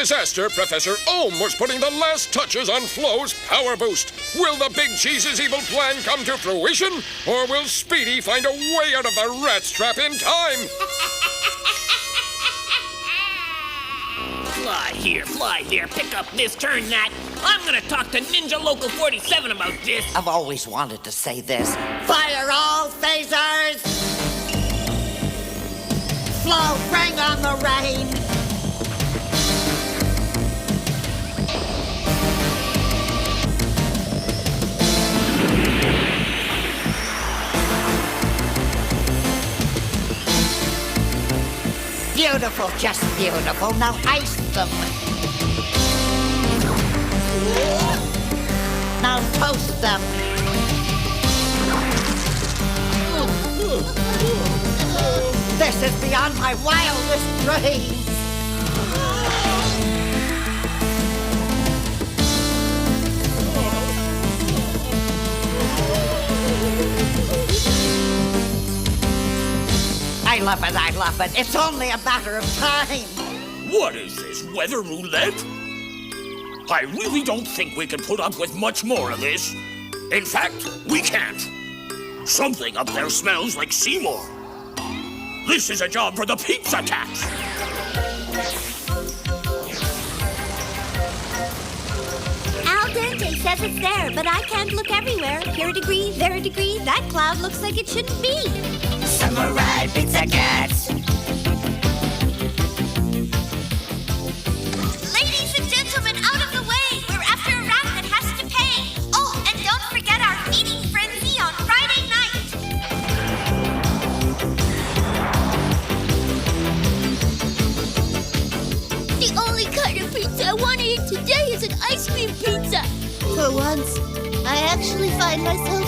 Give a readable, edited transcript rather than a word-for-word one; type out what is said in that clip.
Disaster, Professor Ohm was putting the last touches on Flo's power boost. Will the Big Cheese's evil plan come to fruition? Or will Speedy find a way out of the rat's trap in time? Fly here, pick up this, turn that. I'm gonna talk to Ninja Local 47 about this. I've always wanted to say this. Fire all phasers! Flo, bring on the rain! Beautiful, just beautiful. Now ice them. Now toast them. This is beyond my wildest dreams. I love it. It's only a matter of time. What is this, weather roulette? I really don't think we can put up with much more of this. In fact, we can't. Something up there smells like Seymour. This is a job for the pizza cats. Al Dente says it's there, but I can't look everywhere. Here a degree, there a degree. That cloud looks like it shouldn't be. Samurai pizza cats. Ladies and gentlemen, out of the way. We're after a rat that has to pay. Oh, and don't forget our eating frenzy on Friday night. The only kind of pizza I want to eat today is an ice cream pizza. For once, I actually find myself